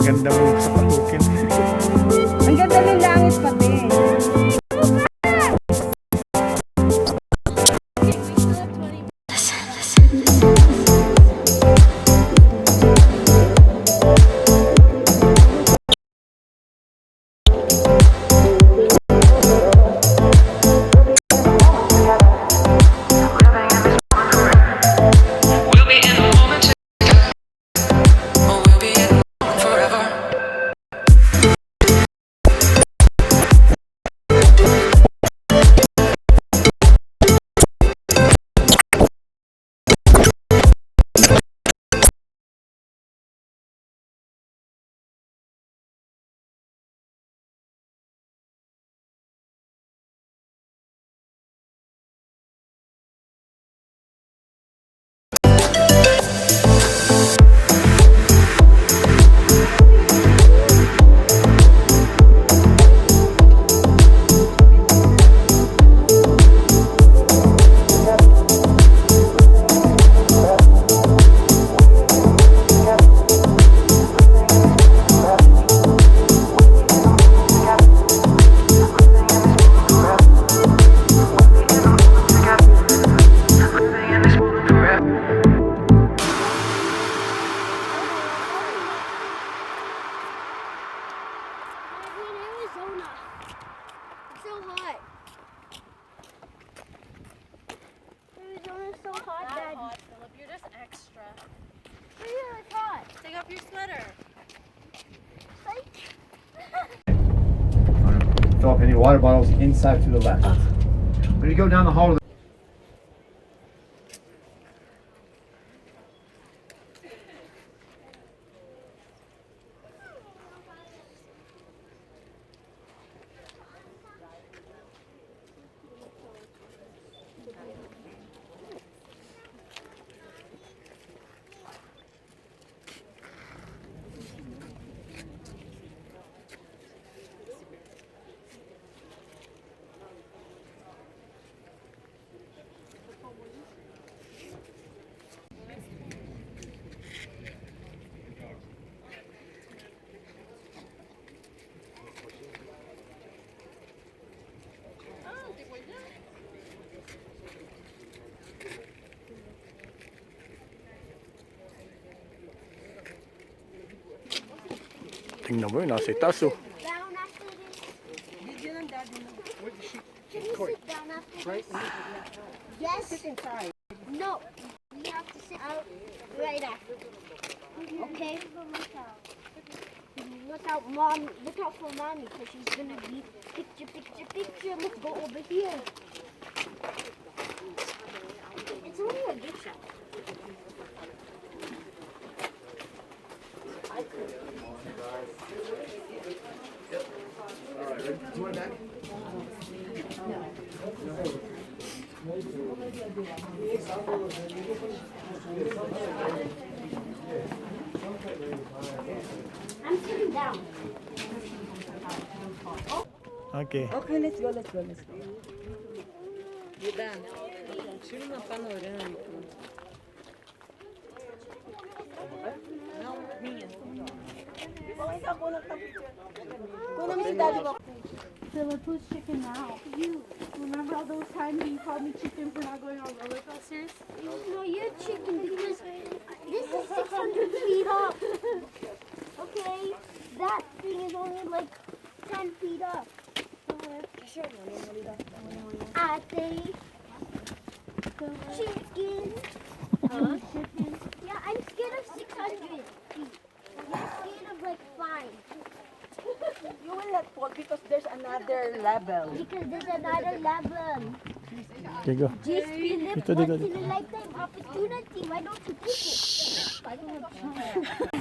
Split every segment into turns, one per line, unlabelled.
ganda mo sa patukin.
Ang ganda ng langit pati.
Take off your sweater.
Fill up any water bottles inside to the left. When you go down the hall.
Tingnan mo yun, nasa itaas oh.
Down after this.
Video ng daddy mo.
Can you sit down after this? Yes.
Sit inside.
No. We have to sit out right after. Okay? Look out, Mom. Look out for Mommy because she's going to be picture. Let's go over here. It's only a gift shop. I'm sitting down.
Okay.
Okay, let's go. Diba? Sino na panorama?
Philip, who's chicken now? You. Remember all those times you called me chicken for not going on roller coasters? No, you're chicken because this is 600 feet up. Okay? That thing is only like 10 feet up. I think chicken. Chicken. Yeah, I'm scared of 600 feet. You're scared of like 5.
You will not fall because there's another level.
Because there's another level.
Okay, go.
Just Philip,
Ito,
once
ito.
in a lifetime opportunity. Why don't you take it?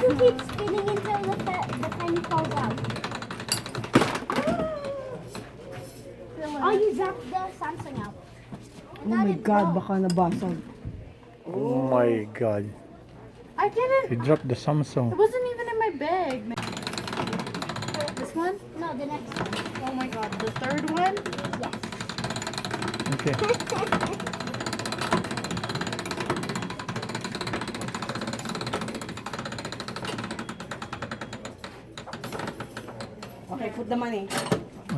You keep spinning until the penny falls out. Oh, you dropped the Samsung out.
Oh my God, baka nabasag.
Oh my God.
I didn't.
He dropped the Samsung.
It wasn't even in my bag. This one?
No, the next one.
Oh my God, the third one?
Yes.
Okay.
Okay, put the money.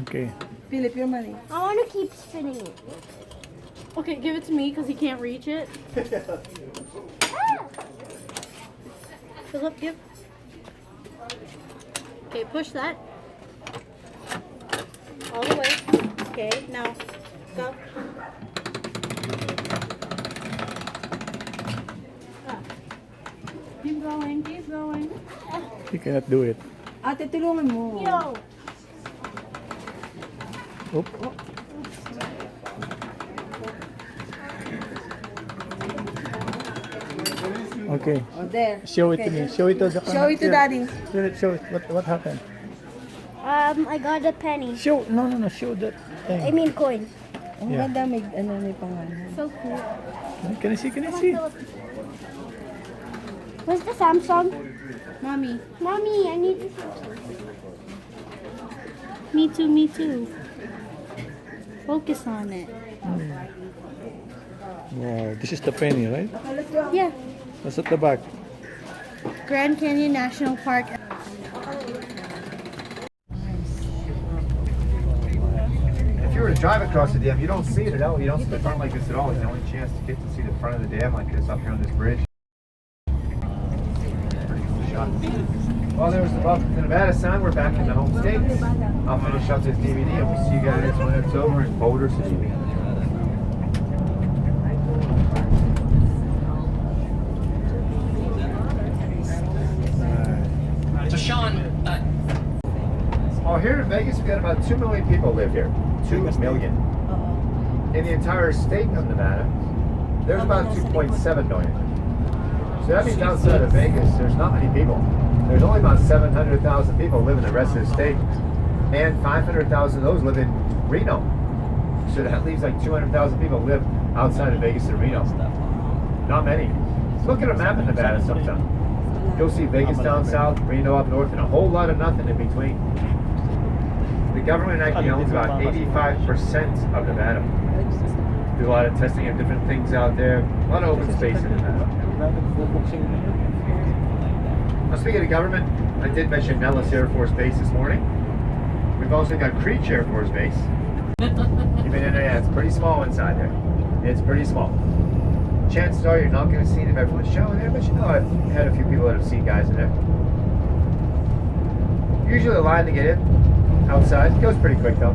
Okay.
Philip, your money.
I want to keep spinning it.
Okay, give it to me because he can't reach it. Philip, give. Okay, push that. All the way. Okay, now go. Keep going, keep going.
He cannot do it.
Ate, tulungan mo.
Yo.
Oop. Okay.
Oh, there.
Show it to me. Show it to the
Show it to Daddy.
Show it. What happened?
I got a penny.
Show. No. Show that
I
thing.
mean coin.
Ang
Yeah.
ganda, may pangalan.
So cool.
Can I see? Can I see?
Where's the Samsung?
Mommy.
Mommy, I need the Samsung.
Me too, me too. Focus on it.
Wow. This is the penny, right?
Yeah.
What's at the back?
Grand Canyon National Park.
If you were to drive across the dam, you don't see it at all. You don't see the front like this at all. It's the only chance to get to see the front of the dam like this up here on this bridge. Pretty cool shot. Well, there was the Nevada sign. We're back in the home states. I'll finish up this DVD and we'll see you guys when it's over in Boulder City.
So Sean,
Oh, here in Vegas, we've got about 2 million people live here. 2 million. In the entire state of Nevada, there's about 2.7 million. So that means outside of Vegas, there's not many people. There's only about 700,000 people live in the rest of the state. And 500,000 of those live in Reno. So that leaves like 200,000 people live outside of Vegas and Reno. Not many. Look at a map of Nevada sometime. You'll see Vegas down south, Reno up north, and a whole lot of nothing in between. The government actually owns about 85% of Nevada. Do a lot of testing of different things out there. A lot of open space in Nevada. Now, speaking of government, I did mention Nellis Air Force Base this morning. We've also got Creech Air Force Base. You've been in there, yeah, it's pretty small inside there. It's pretty small. Chances are you're not going to see them from the show in there, but you know I've had a few people that have seen guys in there. Usually the line to get in outside goes pretty quick though.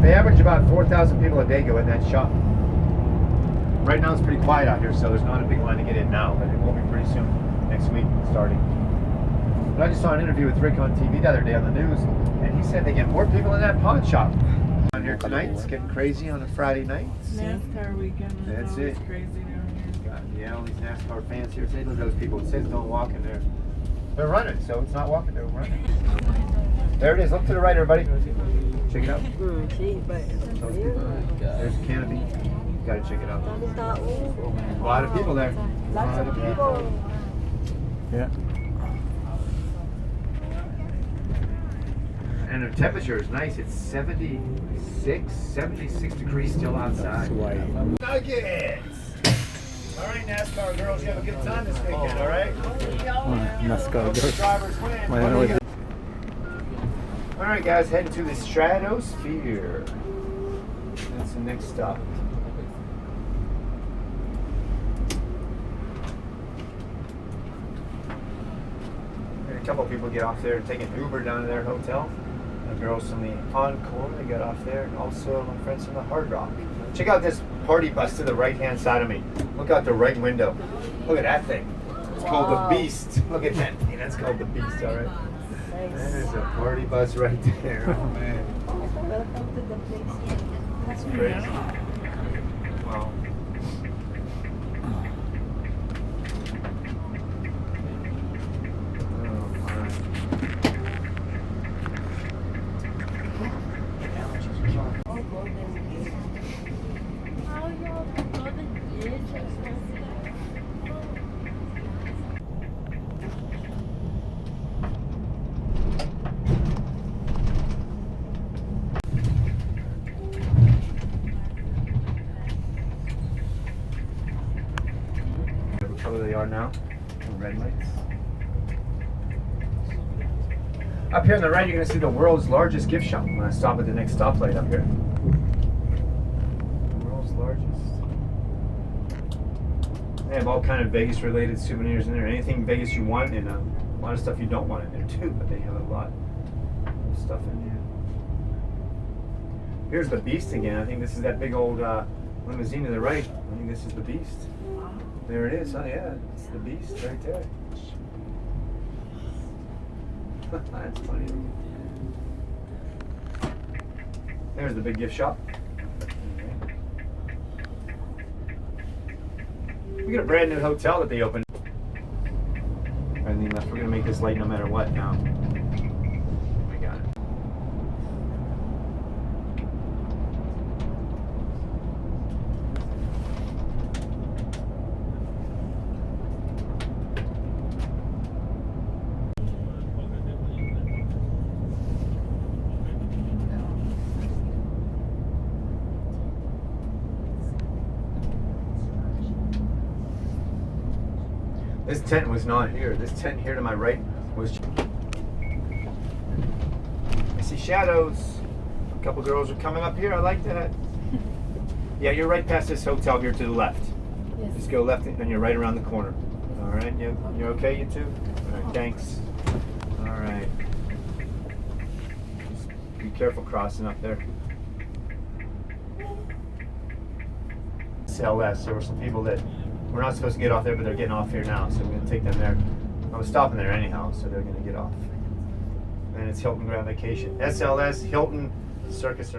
They average about 4,000 people a day go in that shop. Right now it's pretty quiet out here, so there's not a big line to get in now, but it will be pretty soon, next week starting. But I just saw an interview with Rick on TV the other day on the news, and he said they get more people in that pawn shop. On here tonight, it's getting crazy on a Friday night.
NASCAR weekend.
That's it.
Crazy down
God, yeah, all these NASCAR fans here. Say, look at those people. It says don't walk in there. They're running, so it's not walking, they're running. There it is. Look to the right, everybody. Check it out.
See, but
There's a canopy. You gotta check it out.
daming tao.
A lot of people there.
Lots of people.
Yeah.
And the temperature is nice. It's 76 degrees still outside.
That's why.
Nuggets! All right, NASCAR girls, you have a good time this weekend, all right?
NASCAR girls.
Drivers win.
May I know what
All right, guys, heading to the stratosphere. That's the next stop. Had a couple people get off there and take an Uber down to their hotel. The girls from the Encore, they got off there, and also my friends from the Hard Rock. Check out this party bus to the right-hand side of me. Look out the right window. Look at that thing. It's called the Beast. Look at that thing. That's called the Beast, all right? That is a party bus right there. Oh, man.
Welcome to the place.
That's crazy. Wow.
How y'all go to the ditch and stuff?
What color they are now? Red lights. Up here on the right, you're going to see the world's largest gift shop. I'm going to stop at the next stoplight up here. World's largest. They have all kind of Vegas-related souvenirs in there. Anything Vegas you want, and a lot of stuff you don't want in there too. But they have a lot of stuff in there. Here's the Beast again. I think this is that big old limousine to the right. I think this is the Beast. There it is. Oh yeah, it's the Beast right there. That's funny. There's the big gift shop. We got a brand new hotel that they opened. Everything left. We're gonna make this light no matter what now. We got it. This tent was not here. This tent here to my right was. I see shadows. A couple girls are coming up here. I like that. Yeah, you're right past this hotel here to the left.
Yes.
Just go left and you're right around the corner. All right, you okay, you two? All right, thanks. All right. Just be careful crossing up there. CLS, there were some people that we're not supposed to get off there, but they're getting off here now, so we're going to take them there. I was stopping there anyhow, so they're going to get off. And it's Hilton Grand Vacation. SLS, Hilton Circus.